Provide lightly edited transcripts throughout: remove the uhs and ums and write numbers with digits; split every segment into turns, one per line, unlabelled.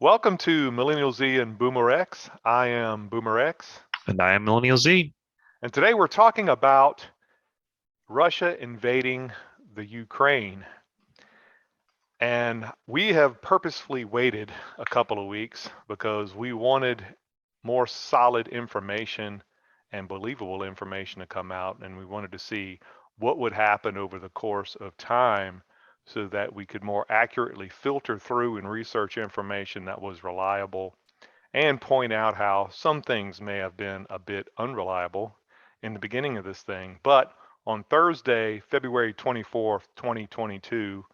Welcome to Millennial Z and Boomer X. I am Boomer X,
And I am Millennial Z.
and today we're talking about Russia invading the Ukraine. And we have purposefully waited a couple of weeks because we wanted more solid information and believable information to come out, and we wanted to see what would happen over the course of time so that we could more accurately filter through and research information that was reliable and point out how some things may have been a bit unreliable in the beginning of this thing. But on Thursday, February 24th, 2022,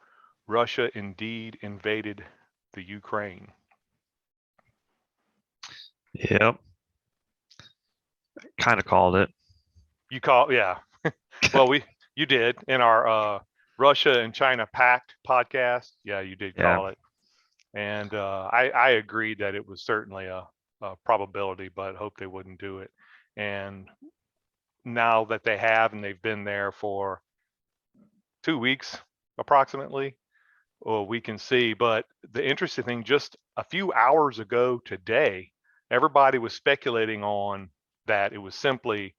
Russia indeed invaded the Ukraine.
Yep, kind of called it.
You call, yeah. Well, you did in our Russia and China Pact podcast. Yeah, you did
Yeah.
call it, and I agreed that it was certainly a probability, but hope they wouldn't do it. And now that they have, and they've been there for 2 weeks approximately, well, we can see. But the interesting thing, just a few hours ago today, everybody was speculating on that it was simply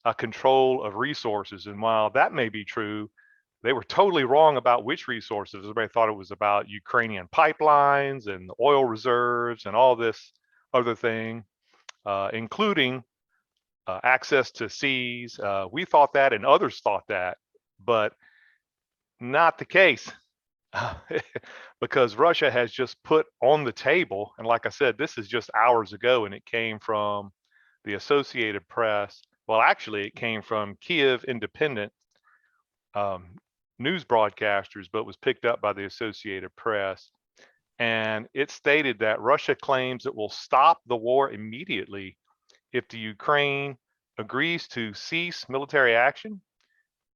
a control of resources. And while that may be true, they were totally wrong about which resources. Everybody thought it was about Ukrainian pipelines and oil reserves and all this other thing, including access to seas. We thought that, and others thought that, but not the case. Because Russia has just put on the table, and like I said, this is just hours ago, and it came from the Associated Press. Well, actually, it came from Kiev Independent um, news broadcasters, but was picked up by the Associated Press. And it stated that Russia claims it will stop the war immediately if the Ukraine agrees to cease military action,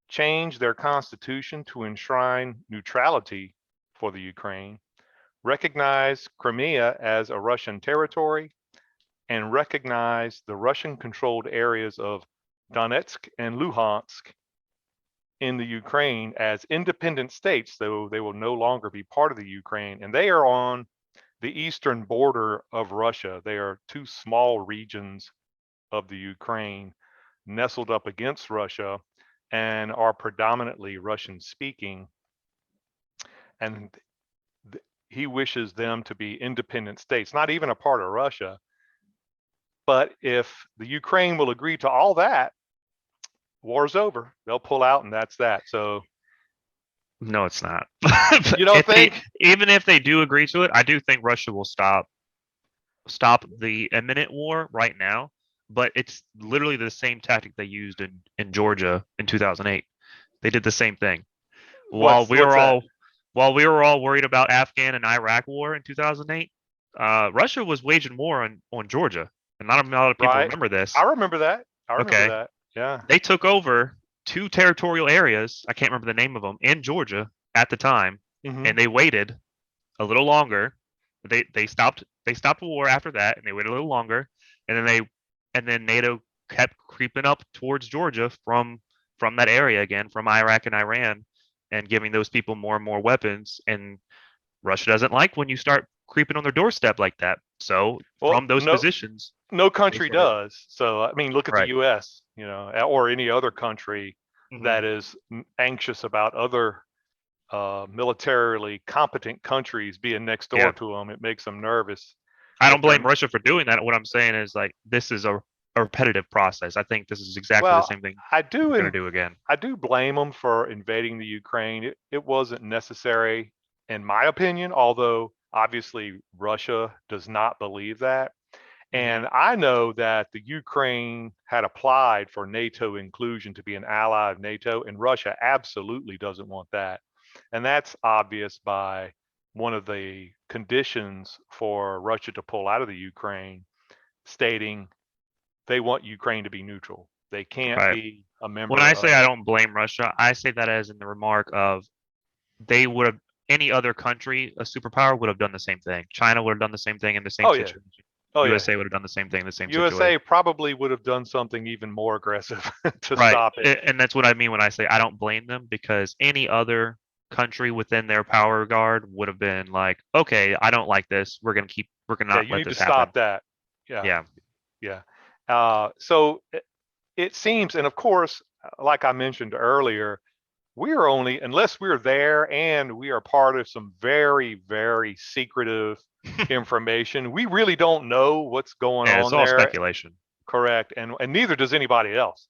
change their constitution to enshrine neutrality for the Ukraine, recognize Crimea as a Russian territory, and recognize the Russian controlled areas of Donetsk and Luhansk in the Ukraine as independent states, though they will no longer be part of the Ukraine. And they are on the eastern border of Russia. They are two small regions of the Ukraine nestled up against Russia and are predominantly Russian speaking. And he wishes them to be independent states, not even a part of Russia. But if the Ukraine will agree to all that, war's over. They'll pull out, and that's that. So
No, it's not.
you don't think?
Even if they do agree to it, I do think Russia will stop the imminent war right now. But it's literally the same tactic they used in Georgia in 2008. They did the same thing. While we
What's
were
that?
all while we were all worried about Afghan and Iraq war in 2008, Russia was waging war on Georgia, and not a lot of people
Right?
remember this.
I remember that. I remember
Okay,
that. Yeah.
they took over two territorial areas. I can't remember the name of them in Georgia at the time,
Hmm.
and they waited a little longer. They stopped the war after that, and they waited a little longer, and then NATO kept creeping up towards Georgia from that area again, from Iraq and Iran, and giving those people more and more weapons. And Russia doesn't like when you start creeping on their doorstep like that. So
Well,
from those positions,
no
they
country
started
does. So I mean, look at the
right.
U.S. Or any other country
Hmm.
that is anxious about other militarily competent countries being next door
Yeah,
to them. It makes them nervous
I
if
don't
they're
blame Russia for doing that. What I'm saying is like this is a repetitive process. I think this is exactly the
well.
same thing
I do
they're going
and
to do again.
I do blame them for invading the Ukraine. It wasn't necessary, in my opinion. Although obviously Russia does not believe that.
Hmm.
And I know that the Ukraine had applied for NATO inclusion to be an ally of NATO, and Russia absolutely doesn't want that. And that's obvious by one of the conditions for Russia to pull out of the Ukraine, stating they want Ukraine to be neutral. They can't
Right.
be a
When
member
I say
of.
I don't blame Russia, I say that as in the remark of they would have any other country, a superpower, would have done the same thing. China would have done the same thing in the same
Oh yeah,
situation.
oh yeah.
USA would have done the same thing in the same situation.
USA probably would have done something even more aggressive to
Right.
stop it.
And that's what I mean when I say I don't blame them because any other country within their power guard would have been like, okay, I don't like this. We're gonna
Yeah,
not
you
let
need to
this happen.
stop that. Yeah,
Yeah.
yeah. So it seems, and of course, like I mentioned earlier, we are only, unless we're there and we are part of some very, very secretive information, we really don't know what's going
Yeah, it's
on
all
there.
speculation.
Correct. And neither does anybody else.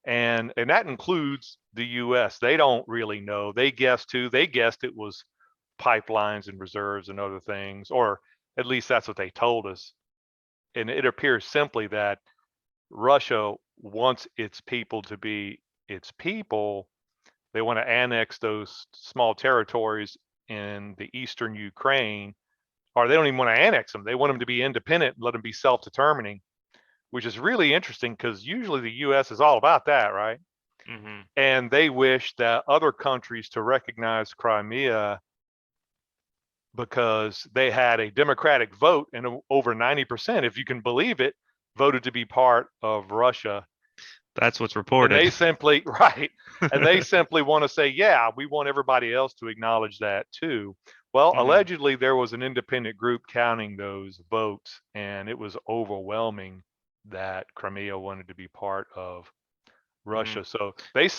And that includes the US. They don't really know. They guessed too. They guessed it was pipelines and reserves and other things, or at least that's what they told us. And it appears simply that Russia wants its people to be its people. They want to annex those small territories in the eastern Ukraine, or they don't even want to annex them. They want them to be independent and let them be self-determining, which is really interesting because usually the US is all about that, right?
Hmm.
And they wish that other countries to recognize Crimea because they had a democratic vote and over 90%, if you can believe it, voted to be part of Russia.
That's what's
And
reported.
they simply, right, and they simply want to say, yeah, we want everybody else to acknowledge that too. Well,
Hmm.
allegedly, there was an independent group counting those votes, and it was overwhelming that Crimea wanted to be part of
Hmm.
Russia. So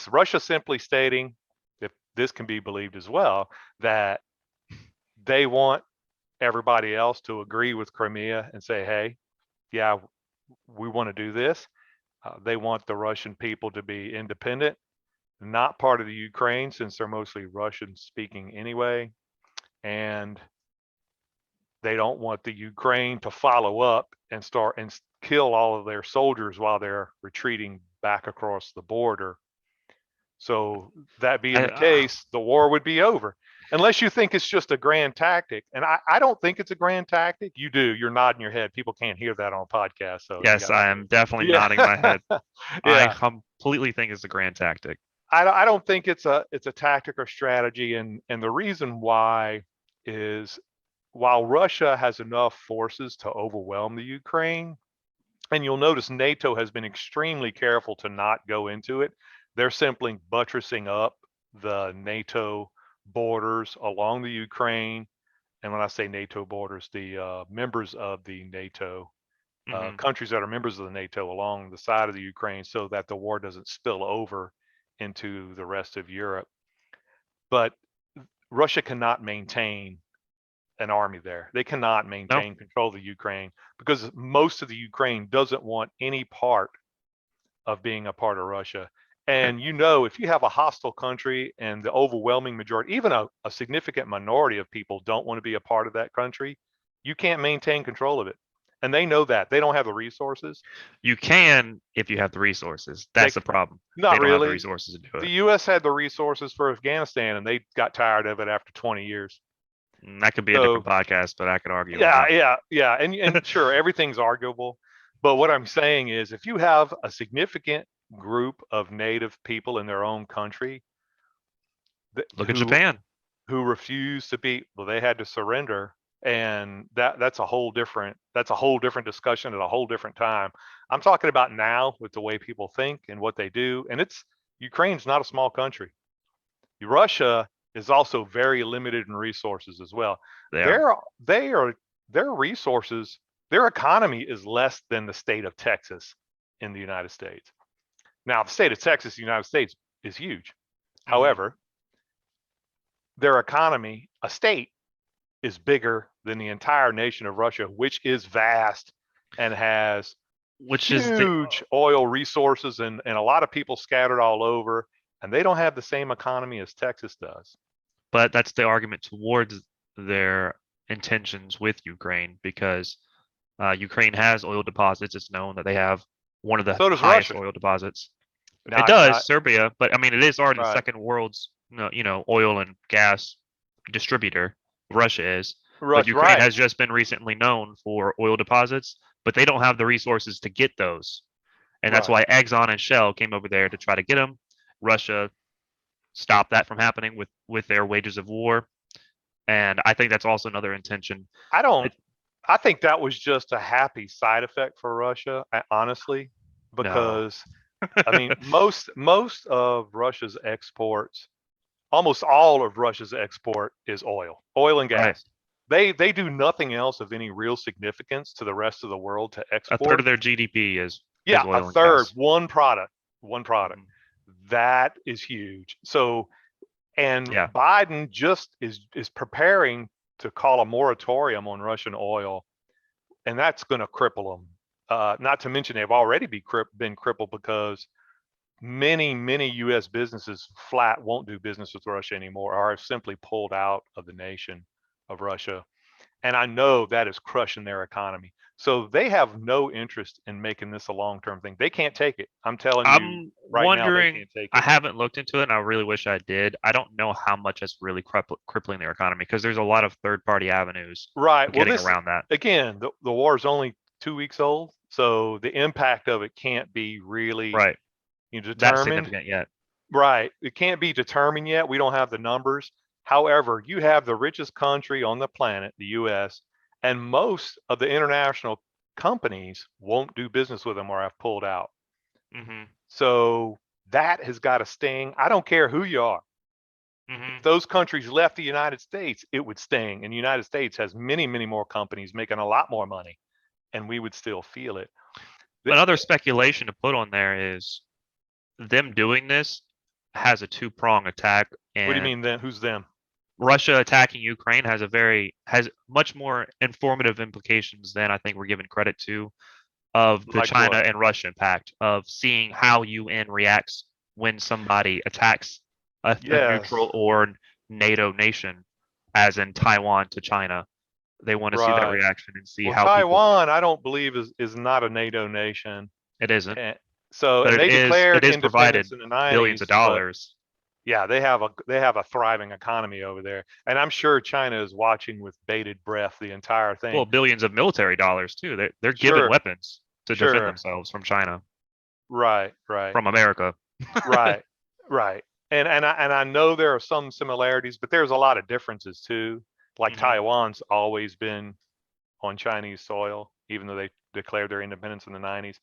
Russia simply stating, if this can be believed as well, that they want everybody else to agree with Crimea and say, hey, yeah, we want to do this. They want the Russian people to be independent, not part of the Ukraine since they're mostly Russian speaking anyway. And they don't want the Ukraine to follow up and start and kill all of their soldiers while they're retreating back across the border. So that being
I,
the case, the war would be over. Unless you think it's just a grand tactic. And I don't think it's a grand tactic. You do. You're nodding your head. People can't hear that on a podcast. So you
yes,
got to
I
say
am
it.
definitely nodding my head.
Yeah.
I
Yeah.
completely think it's a grand tactic.
I don't think it's a tactic or strategy. And the reason why is while Russia has enough forces to overwhelm the Ukraine, and you'll notice NATO has been extremely careful to not go into it. They're simply buttressing up the NATO borders along the Ukraine. And when I say NATO borders, the members of the NATO,
Hmm.
countries that are members of the NATO along the side of the Ukraine so that the war doesn't spill over into the rest of Europe. But Russia cannot maintain an army there. They cannot
No,
maintain control of the Ukraine because most of the Ukraine doesn't want any part of being a part of Russia. And if you have a hostile country and the overwhelming majority, even a significant minority of people don't want to be a part of that country, you can't maintain control of it. And they know that. They don't have the resources.
you can if you have the resources.
They
That's the problem. They
not
don't have the
really.
resources to do
The
it.
US had the resources for Afghanistan and they got tired of it after 20 years.
That could be a different
So
podcast, but I could argue with
yeah,
that.
yeah. And sure, everything's arguable. But what I'm saying is if you have a significant group of native people in their own country that,
Look at Japan.
who refuse to be, well, they had to surrender. And that's a whole different discussion at a whole different time. I'm talking about now with the way people think and what they do. And Ukraine's not a small country. Russia is also very limited in resources as well.
They are.
Their they are their resources, their economy is less than the state of Texas in the United States. Now, the state of Texas, the United States, is huge.
Hmm.
However, their economy, a state, is bigger than the entire nation of Russia, which is vast and has
Which is the,
huge oil resources and a lot of people scattered all over. And they don't have the same economy as Texas does.
but that's the argument towards their intentions with Ukraine because Ukraine has oil deposits. It's known that they have one of the
So does
highest
Russia.
oil deposits. It
Now,
does, Serbia, but I mean, it is already the
right,
second world's oil and gas distributor. Russia is, but
Russia,
Ukraine
right,
has just been recently known for oil deposits, but they don't have the resources to get those, and that's
right.
why Exxon and Shell came over there to try to get them. Russia stopped that from happening with their wages of war, and I think that's also another intention.
I don't.
It,
I think that was just a happy side effect for Russia, honestly,
no,
because I mean most of Russia's exports almost all of Russia's export is oil and
Right.
gas. They do nothing else of any real significance to the rest of the world to
A third
export.
of their GDP is
Yeah, a
oil and
third,
gas.
one product.
Mhm.
That is huge. So, and
Yeah.
Biden just is preparing to call a moratorium on Russian oil, and that's going to cripple them. Not to mention they've already been crippled because many U.S. businesses flat won't do business with Russia anymore, or have simply pulled out of the nation of Russia. And I know that is crushing their economy. So they have no interest in making this a long-term thing. They can't take it. I'm telling you
I'm
right now, they
wondering.
can't take
I
it.
haven't looked into it, and I really wish I did. I don't know how much that's really crippling their economy because there's a lot of third-party avenues
Right.
of
Well,
getting
this
around that.
again, the war is only 2 weeks old, so the impact of it can't be really
Right. That
determined.
significant yet.
Right. It can't be determined yet. We don't have the numbers. However, you have the richest country on the planet, the US, and most of the international companies won't do business with them or have pulled out.
Hmm.
So that has got to sting. I don't care who you are. If
Hmm.
those countries left the United States, it would sting. And the United States has many more companies making a lot more money, and we would still feel it.
Another speculation to put on there is them doing this has a two-prong attack,
What do you
and
mean then? Who's them?
Russia attacking Ukraine has much more informative implications than I think we're given credit to of the
Like
China
what?
and Russia impact of seeing how UN reacts when somebody attacks a
Yes.
neutral or NATO nation, as in Taiwan to China. They want to see that
Right.
reaction and see
Well,
how people.
Taiwan, I don't believe is not a NATO nation.
It isn't,
And so,
but
and they
it
declared
is provided
independence in the
billions of
90s, but
dollars.
yeah, they have a thriving economy over there. And I'm sure China is watching with bated breath the entire
Well,
thing.
billions of military dollars too. They're given
Sure,
weapons to defend
sure.
themselves from China,
Right, right,
from America.
right, right. And I know there are some similarities, but there's a lot of differences too. Like
Hmm.
Taiwan's always been on Chinese soil, even though they declared their independence in the 90s.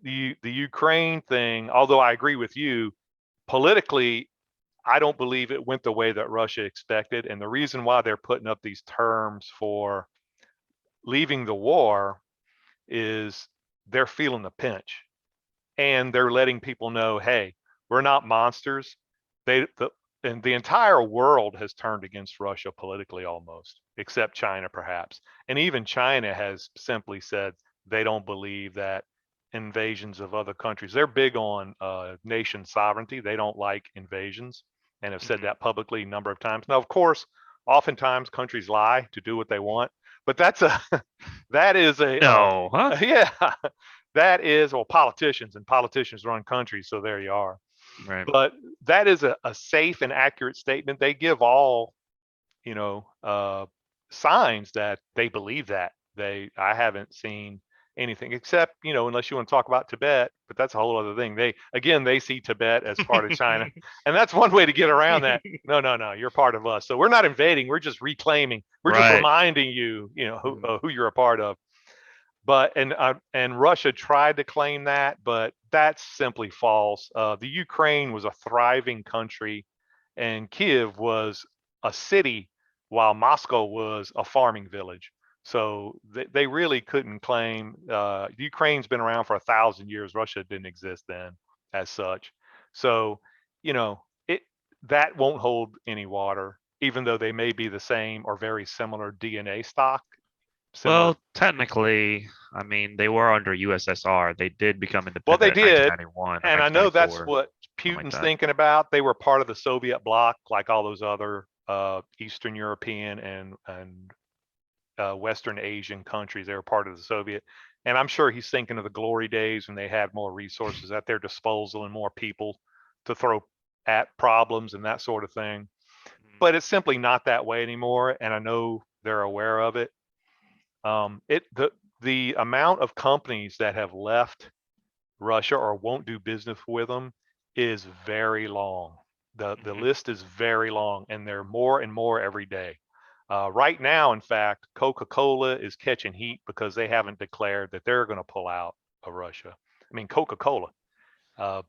The Ukraine thing, although I agree with you, politically, I don't believe it went the way that Russia expected. And the reason why they're putting up these terms for leaving the war is they're feeling the pinch, and they're letting people know, hey, we're not monsters. And the entire world has turned against Russia politically almost, except China perhaps. And even China has simply said they don't believe that invasions of other countries. They're big on nation sovereignty. They don't like invasions, and have said
Hmm.
that publicly a number of times. Now, of course, oftentimes countries lie to do what they want, but that is
No, huh?
yeah, that is, well, politicians run countries, so there you are.
Right.
But that is a safe and accurate statement. They give all, you know, signs that they believe that. I haven't seen anything except, unless you want to talk about Tibet, but that's a whole other thing. They see Tibet as part of China, and that's one way to get around that. No, no, no, you're part of us. So we're not invading. We're just reclaiming. We're just
Right.
reminding you,
Mhm.
who you're a part of. But and Russia tried to claim that, but that's simply false. The Ukraine was a thriving country, and Kiev was a city, while Moscow was a farming village. So they really couldn't claim. Ukraine's been around for 1,000 years. Russia didn't exist then, as such. So it that won't hold any water, even though they may be the same or very similar DNA stock, similar.
Well, technically, I mean, they were under USSR. They did become
Well, they
independent in
did,
1991 or
and I know that's
1994,
what
something like
Putin's
that.
thinking about. They were part of the Soviet bloc, like all those other Eastern European and Western Asian countries. They were part of the Soviet, and I'm sure he's thinking of the glory days when they had more resources at their disposal and more people to throw at problems and that sort of thing.
Mhm.
But it's simply not that way anymore, and I know they're aware of it. The amount of companies that have left Russia or won't do business with them is very long. The
Mhm.
list is very long, and there are more and more every day. Right now, in fact, Coca-Cola is catching heat because they haven't declared that they're going to pull out of Russia. I mean, Coca-Cola.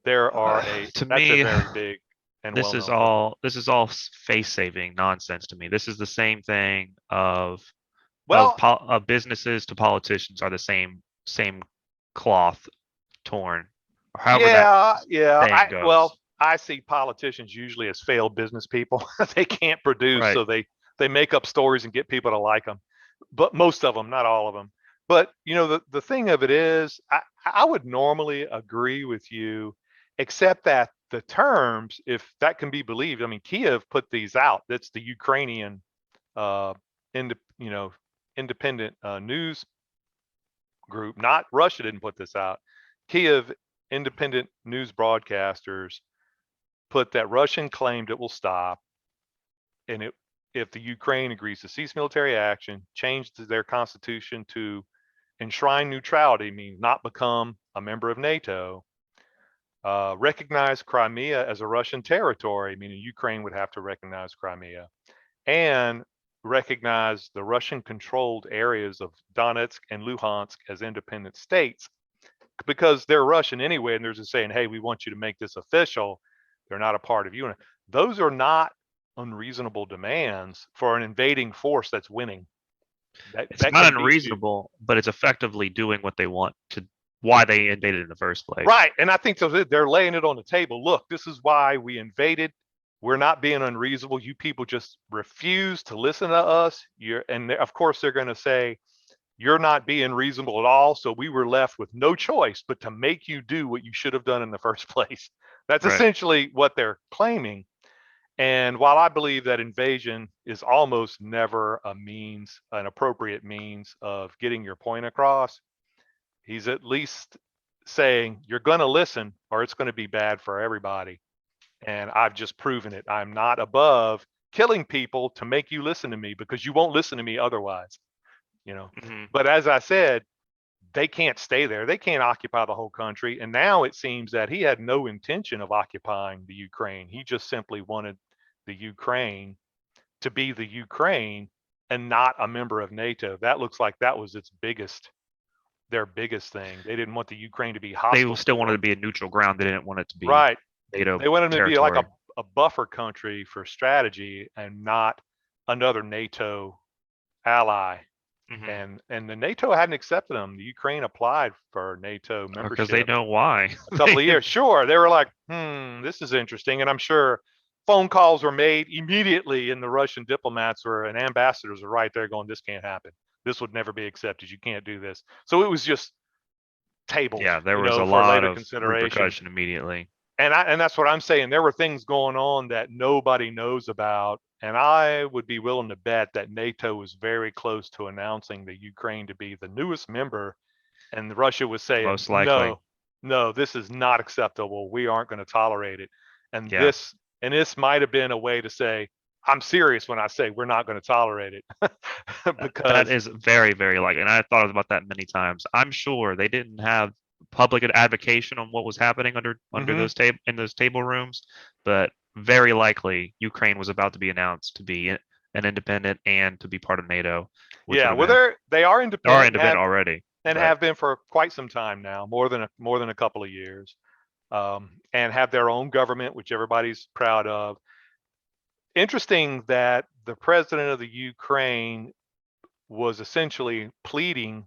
There are
To
that's a
me,
very big. and
This is
well-known company.
all face-saving nonsense to me. This is the same thing
Well,
of businesses to politicians are the same cloth torn, or however that
yeah.
saying
Well,
goes.
I see politicians usually as failed business people. They can't produce,
Right.
so they make up stories and get people to like them. But most of them, not all of them. But the thing of it is, I would normally agree with you, except that the terms, if that can be believed, I mean, Kiev put these out. That's the Ukrainian, uh, ind, you know, independent news group. Not Russia didn't put this out. Kiev independent news broadcasters put that Russian claimed it will stop, and if the Ukraine agrees to cease military action, change their constitution to enshrine neutrality, means not become a member of NATO, recognize Crimea as a Russian territory, meaning Ukraine would have to recognize Crimea, and recognize the Russian controlled areas of Donetsk and Luhansk as independent states, because they're Russian anyway, and they're just saying, hey, we want you to make this official. They're not a part of you. Those are not unreasonable demands for an invading force that's winning. That
It's
that
not
can beat you.
unreasonable, but it's effectively doing what they want to, why they invaded in the first place.
Right. And I think so they're laying it on the table. Look, this is why we invaded. We're not being unreasonable. You people just refuse to listen to us. And of course they're going to say, you're not being reasonable at all. So we were left with no choice but to make you do what you should have done in the first place. That's
Right.
essentially what they're claiming. And while I believe that invasion is almost never an appropriate means of getting your point across, he's at least saying, you're going to listen or it's going to be bad for everybody. And I've just proven it. I'm not above killing people to make you listen to me, because you won't listen to me otherwise, you know.
Hmm.
But as I said, they can't stay there. They can't occupy the whole country. And now it seems that he had no intention of occupying the Ukraine. He just simply wanted the Ukraine to be the Ukraine and not a member of NATO. That looks like that was their biggest thing. They didn't want the Ukraine to be
They
hostile
still
to
wanted to
them.
be a neutral ground. They didn't want it to be
Right.
NATO
They wanted them to be like
territory.
a buffer country for strategy and not another NATO ally.
Hmm.
And the NATO hadn't accepted them. The Ukraine applied for NATO
Because they
membership
know why.
a couple of years. Sure, they were like, this is interesting. And I'm sure phone calls were made immediately, and the Russian diplomats and ambassadors are right there going, this can't happen. This would never be accepted. You can't do this. So it was just tabled,
Yeah, there was a
for
lot
later
of
consideration.
repercussion immediately.
And that's what I'm saying. There were things going on that nobody knows about. And I would be willing to bet that NATO was very close to announcing the Ukraine to be the newest member, and Russia was saying,
Most likely.
no, no, this is not acceptable. We aren't going to tolerate it. And
Yeah.
this might have been a way to say, I'm serious when I say we're not going to tolerate it.
That
Because
is very, very likely. And I thought about that many times. I'm sure they didn't have public advocation on what was happening under
mhm,
those in those table rooms, but very likely Ukraine was about to be announced to be an independent and to be part of NATO, which would
yeah,
have
well,
been
they are
they are
independent
independent already.
and
But
have been for quite some time now, more than a couple of years, and have their own government, which everybody's proud of. Interesting that the president of the Ukraine was essentially pleading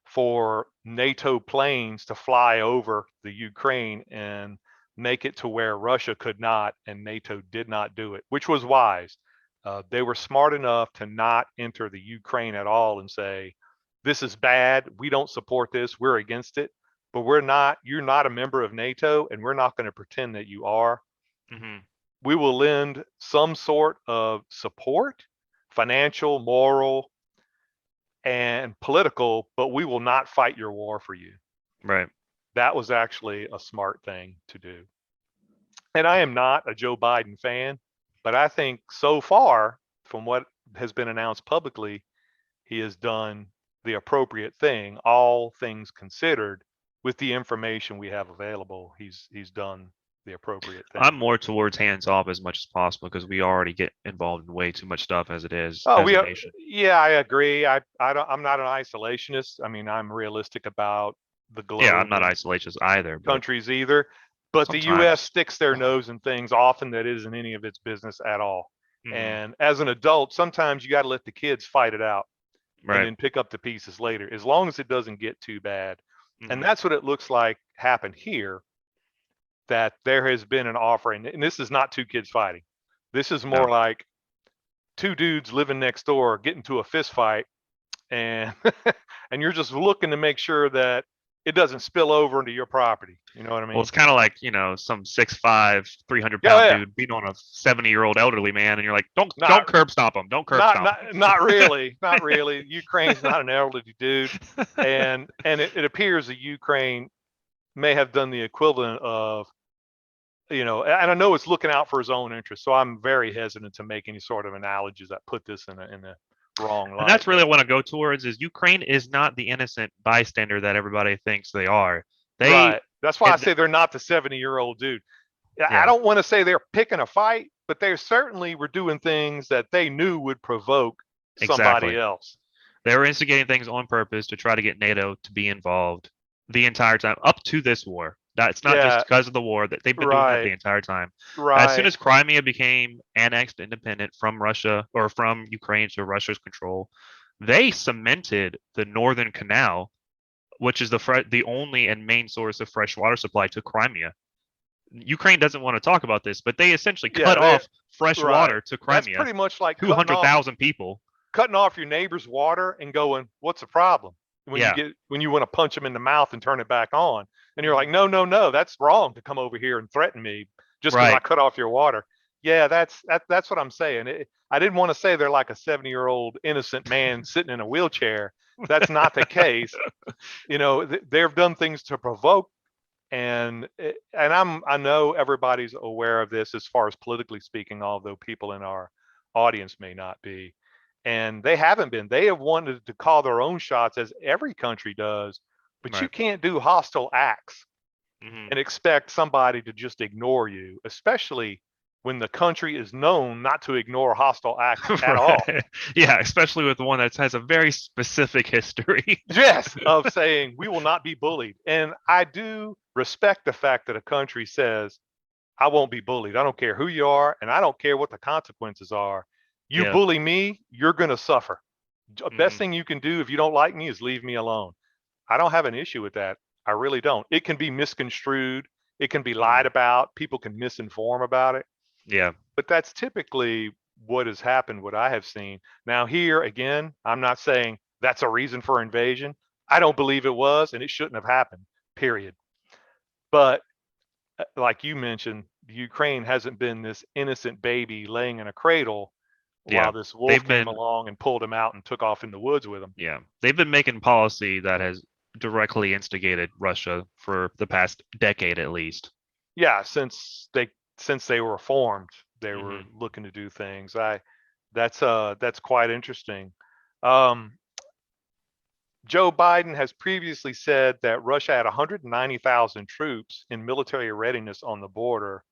for NATO planes to fly over the Ukraine and make it to where Russia could not, and NATO did not do it, which was wise. They were smart enough to not enter the Ukraine at all and say, this is bad. We don't support this. We're against it. But you're not a member of NATO, and we're not going to pretend that you are.
mhm,
We will lend some sort of support, financial, moral, and political, but we will not fight your war for you.
right.
That was actually a smart thing to do. And I am not a Joe Biden fan, but I think so far, from what has been announced publicly, he has done the appropriate thing, all things considered, with the information we have available. He's done the appropriate
I'm
thing.
more towards hands off as much as possible because we already get involved in way too much stuff as it is
Oh,
as a nation.
yeah, I agree. I'm not an isolationist. I mean, I'm realistic about the
Yeah, I'm
globe
not
and
isolationist either, but
countries either. But the U.S.
Sometimes.
sticks their nose in things often that isn't any of its business at all.
Hmm.
And as an adult, sometimes you got to let the kids fight it out and
Right.
then pick up the pieces later, as long as it doesn't get too bad. And
Hmm.
that's what it looks like happened here, that there has been an offering. And this is not two kids fighting. This is
No.
more like two dudes living next door get into a fist fight, and and you're just looking to make sure that it doesn't spill over into your property. You know what I
Well,
mean?
it's kind of like, some 6'5", 300
Yeah,
pound
yeah.
dude beating on a 70-year-old elderly man, and you're like, don't
Not
curb stomp him, don't curb
not
stomp
not not really, not really. Ukraine's not an elderly dude,
him.
and it appears that Ukraine may have done the equivalent of, and I know it's looking out for his own interests. So I'm very hesitant to make any sort of analogies that put this in a wrong
And
light.
that's really
But
what I want to go towards is Ukraine is not the innocent bystander that everybody thinks they are. They,
right, that's why I
and
say they're not the 70-year-old dude. I
yeah,
don't want to say they're picking a fight, but they certainly were doing things that they knew would provoke somebody
exactly.
else.
They were instigating things on purpose to try to get NATO to be involved the entire time up to this war. That's not just
Yeah,
because of the war that they've been doing that
right,
the entire time. As soon
right.
as Crimea became annexed, independent from Russia or from Ukraine to Russia's control, they cemented the Northern Canal, which is the only and main source of fresh water supply to Crimea. Ukraine doesn't want to talk about this, but they essentially
Yeah,
cut
they're
off fresh
right.
water to
That's
Crimea,
pretty much like cutting off
200,000 people.
cutting off your neighbor's water and going, "What's the problem?"
Yeah.
When you want to punch them in the mouth and turn it back on, and you're like,
Hmm.
"No, no, no, that's wrong to come over here and threaten me just because I
Right.
cut off your water." Yeah, that's what I'm saying. I didn't want to say they're like a 70-year-old innocent man sitting in a wheelchair. That's not the case. They've done things to provoke, and I know everybody's aware of this as far as politically speaking, although people in our audience may not be. And they haven't been. They have wanted to call their own shots, as every country does, but you
Right.
can't do hostile acts
Hmm.
and expect somebody to just ignore you, especially when the country is known not to ignore hostile acts at all.
Right. Yeah, especially with one that has a very specific history.
Yes, of saying we will not be bullied. And I do respect the fact that a country says, I won't be bullied. I don't care who you are, and I don't care what the consequences are. You
Yeah.
bully me, you're going to suffer. The best
Hmm.
thing you can do if you don't like me is leave me alone. I don't have an issue with that. I really don't. It can be misconstrued, it can be
Hmm.
lied about, people can misinform about it,
Yeah.
but that's typically what has happened, what I have seen. Now, here again, I'm not saying that's a reason for invasion. I don't believe it was, and it shouldn't have happened, period. But like you mentioned, Ukraine hasn't been this innocent baby laying in a cradle
Yeah.
while this wolf
They've
came
been
along and pulled him out and took off in the woods with him.
yeah. They've been making policy that has directly instigated Russia for the past decade at least.
Yeah, since they were formed, they were
Hmm.
looking to do things. That's quite interesting. Um, Joe Biden has previously said that Russia had 190,000 troops in military readiness on the border,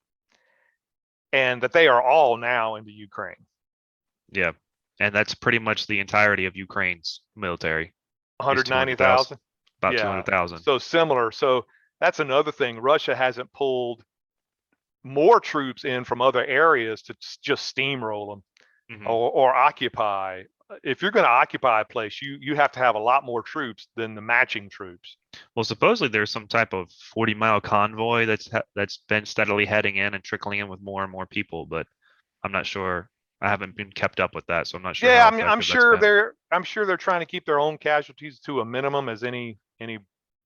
and that they are all now in the Ukraine.
Yeah. And that's pretty much the entirety of Ukraine's military is 200,000,
190,000.
about
Yeah.
200,000.
So similar. So that's another thing. Russia hasn't pulled more troops in from other areas to just steamroll them,
Hmm.
or occupy. If you're going to occupy a place, you have to have a lot more troops than the matching troops.
Well, supposedly there's some type of 40-mile convoy that's been steadily heading in and trickling in with more and more people, but I'm not sure. I haven't been kept up with that, so I'm not sure
Yeah,
how
I mean,
effective that's been.
I'm sure they're trying to keep their own casualties to a minimum, as any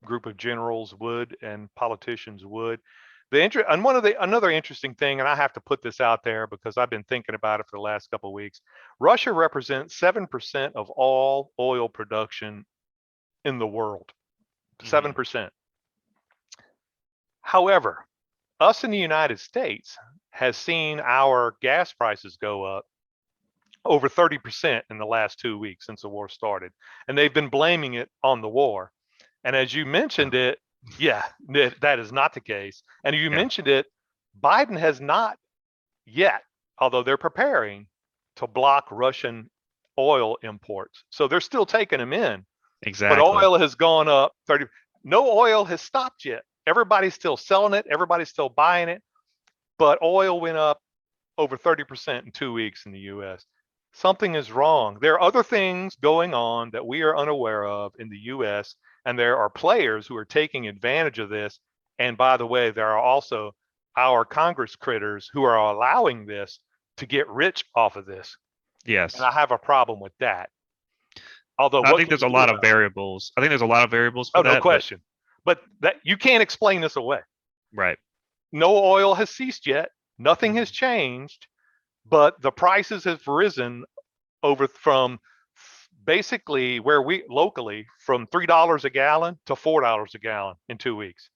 group of generals would and politicians would. And another interesting thing, and I have to put this out there because I've been thinking about it for the last couple of weeks. Russia represents 7% of all oil production in the world.
Hmm.
7%. However, us in the United States has seen our gas prices go up over 30% in the last 2 weeks since the war started. And they've been blaming it on the war. And as you mentioned it, yeah, that is not the case. And you
Yeah,
mentioned it, Biden has not yet, although they're preparing to block Russian oil imports. So they're still taking them in, but
exactly.
oil has gone up 30. No oil has stopped yet. Everybody's still selling it. Everybody's still buying it. But oil went up over 30% in 2 weeks in the US. Something is wrong. There are other things going on that we are unaware of in the US, and there are players who are taking advantage of this. And by the way, there are also our Congress critters who are allowing this to get rich off of this.
Yes.
And I have a problem with that. Although,
I
what
think
can
there's
you
a
do
lot of
about it?
variables. I think there's a lot of variables for
Oh, no
that, but
question. But that you can't explain this away.
right.
No oil has ceased yet. Nothing has
Mhm.
changed, but the prices have risen over from basically where we locally from $3 a gallon to $4 a gallon in 2 weeks.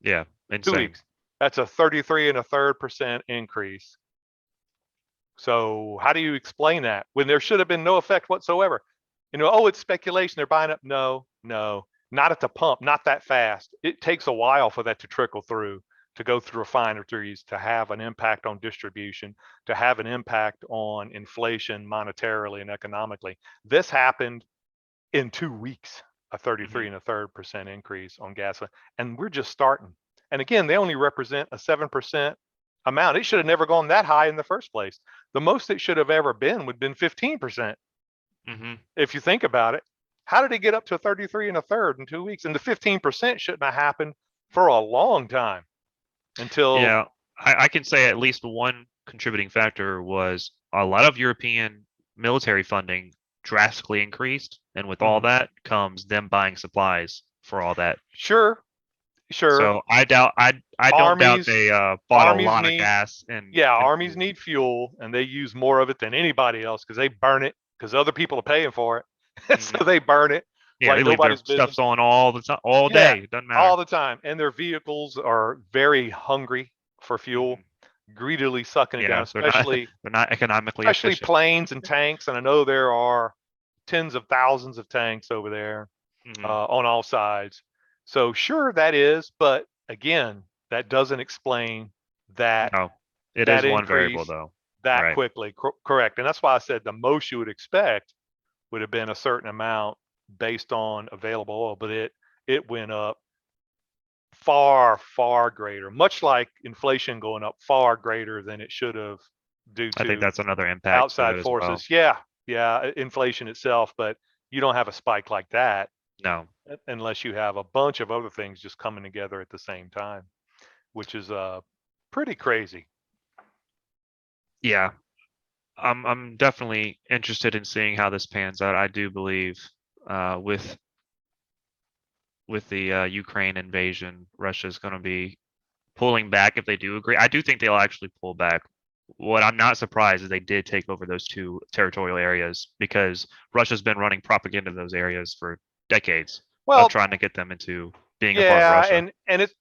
Yeah,
Two
insane.
weeks. That's a 33.33% increase. So how do you explain that when there should have been no effect whatsoever? Oh, it's speculation. They're buying up. No, no, not at the pump, not that fast. It takes a while for that to trickle through, to go through refineries, to have an impact on distribution, to have an impact on inflation monetarily and economically. This happened in 2 weeks, a 33
Mhm.
and a third percent increase on gasoline. And we're just starting. And again, they only represent a 7% amount. It should have never gone that high in the first place. The most it should have ever been would have been 15%.
Mhm.
If you think about it, how did it get up to 33 and a third in 2 weeks? And the 15% shouldn't have happened for a long time until,
Yeah, I can say at least one contributing factor was a lot of European military funding drastically increased, and with all
mhm.
that comes them buying supplies for all that.
Sure, sure.
So I don't doubt
Armies,
they bought a
armies
lot of
need,
gas and
yeah,
and
armies
fuel.
need fuel and they use more of it than anybody else because they burn it because other people are paying for it.
Mhm.
So they burn it
Yeah,
like
they leave their
nobody's business.
stuffs on all the time, all
Yeah,
day. It doesn't
all
matter.
the time. And their vehicles are very hungry for fuel,
Mhm.
greedily sucking it down,
Yeah, they're not
especially
they're not economically
especially
efficient.
planes and tanks. And I know there are tens of thousands of tanks over there
Mhm.
on all sides. So sure that is, but again, that doesn't explain that
No, it
that
is one variable
increase
though.
that
Right.
quickly. Correct. And that's why I said the most you would expect would have been a certain amount based on available oil, but it went up far, far greater, much like inflation going up far greater than it should have due
I think
to
that's another impact to
outside
it as well.
forces. Yeah, yeah, inflation itself, but you don't have a spike like that
No.
unless you have a bunch of other things just coming together at the same time, which is pretty crazy.
Yeah. I'm definitely interested in seeing how this pans out. I do believe with the Ukraine invasion, Russia's going to be pulling back if they do agree. I do think they'll actually pull back. What I'm not surprised is they did take over those two territorial areas because Russia's been running propaganda in those areas for decades of
Well,
trying to get them into being a part of
yeah,
Russia.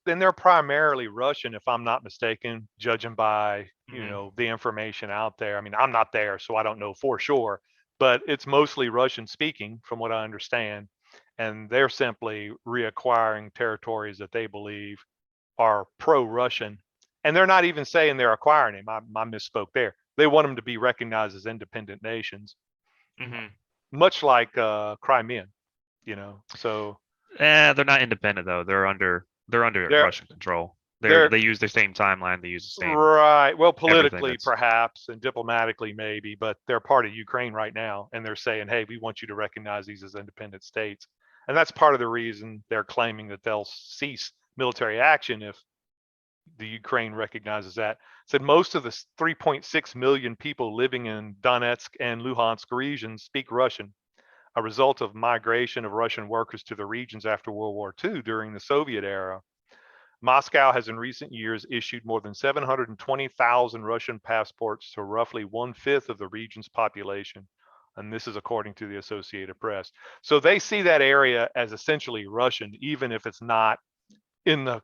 and they're primarily Russian, if I'm not mistaken, judging by
Hmm.
the information out there. I mean, I'm not there, so I don't know for sure, but it's mostly Russian speaking, from what I understand, and they're simply reacquiring territories that they believe are pro-Russian, and they're not even saying they're acquiring them. I misspoke there. They want them to be recognized as independent nations,
Hmm.
much like Crimea. So
They're not independent though. They're under
they're
Russian control.
they're
They use the same timeline. They use the same
right. Well,
everything.
politically
That's
perhaps, and diplomatically maybe, but they're part of Ukraine right now, and they're saying, "Hey, we want you to recognize these as independent states," and that's part of the reason they're claiming that they'll cease military action if the Ukraine recognizes that. Said most of the 3.6 million people living in Donetsk and Luhansk regions speak Russian, a result of migration of Russian workers to the regions after World War II during the Soviet era. Moscow has in recent years issued more than 720,000 Russian passports to roughly one-fifth of the region's population. And this is according to the Associated Press. So they see that area as essentially Russian, even if it's not in the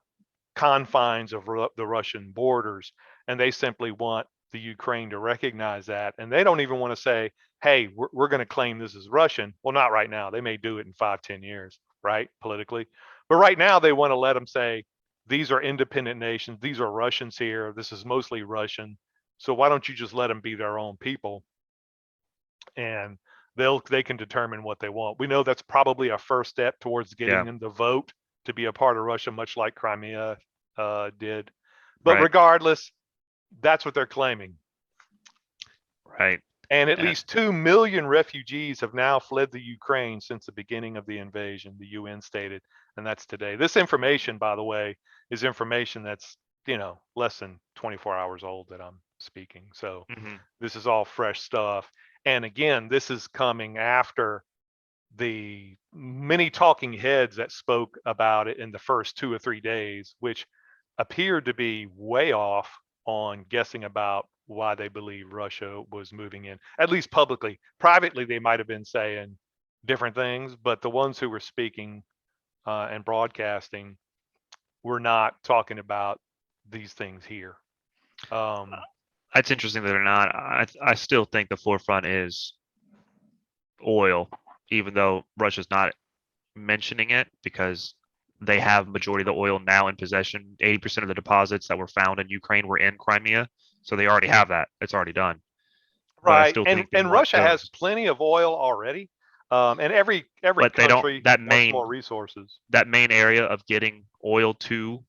confines of the Russian borders. And they simply want the Ukraine to recognize that. And they don't even want to say, hey, we're going to claim this is Russian. Well, not right now. They may do it in 5, 10 years, right? Politically. But right now, they want to let them say, these are independent nations. These are Russians here. This is mostly Russian. So why don't you just let them be their own people? And they can determine what they want. We know that's probably a first step towards getting
yeah.
them to vote to be a part of Russia, much like Crimea did. But
Right.
regardless, that's what they're claiming.
Right.
And at
And
least 2 million refugees have now fled the Ukraine since the beginning of the invasion, the UN stated, and that's today. This information, by the way, is information that's, less than 24 hours old that I'm speaking. So
mhm.
this is all fresh stuff. And again, this is coming after the many talking heads that spoke about it in the first 2 or 3 days, which appeared to be way off on guessing about why they believe Russia was moving in, at least publicly. Privately, they might have been saying different things, but the ones who were speaking and broadcasting were not talking about these things here.
It's interesting that they're not. I still think the forefront is oil, even though Russia's not mentioning it because they have majority of the oil now in possession. 80% of the deposits that were found in Ukraine were in Crimea, so they already have that. It's already done. But I
Right,
still
and
think they
and
want
Russia has
those.
plenty of oil already, and every
But they don't.
country wants more resources.
That main area of getting oil to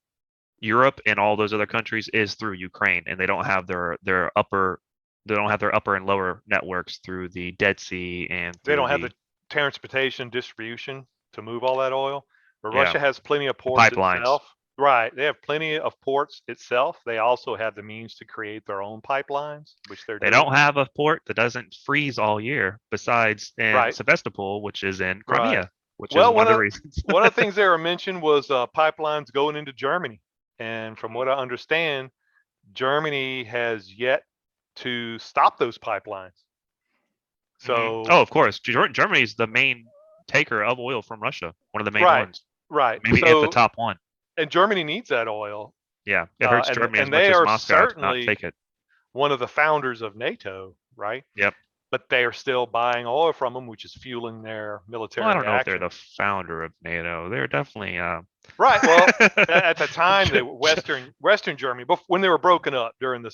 Europe and all those other countries is through Ukraine, and they don't have their upper and lower networks through the Dead Sea and
They
through
don't have
the
the transportation distribution to move all that oil, but
yeah
Russia has plenty of
the
ports
pipelines.
itself. Right, they have plenty of ports itself. They also have the means to create their own pipelines, which they're
They
doing.
don't have a port that doesn't freeze all year, besides in
Right,
Sevastopol, which is in
right.
Crimea, which is
Well,
one of the reasons.
one of the things they were mentioned was pipelines going into Germany, and from what I understand, Germany has yet to stop those pipelines.
Oh,
So,
of course, Germany is the main taker of oil from Russia, one of the main
right,
ones,
right.
maybe if the
So,
top one.
and Germany needs that oil,
Yeah, it hurts
and
Germany as much
they
as
are
Moscow to not
certainly
take it.
one of the founders of NATO, right?
Yep.
But they are still buying oil from them, which is fueling their
Well, I
military
don't know if they're
action.
the founder of NATO. They're definitely
Right. Well, at the time, they were Western Germany, when they were broken up during the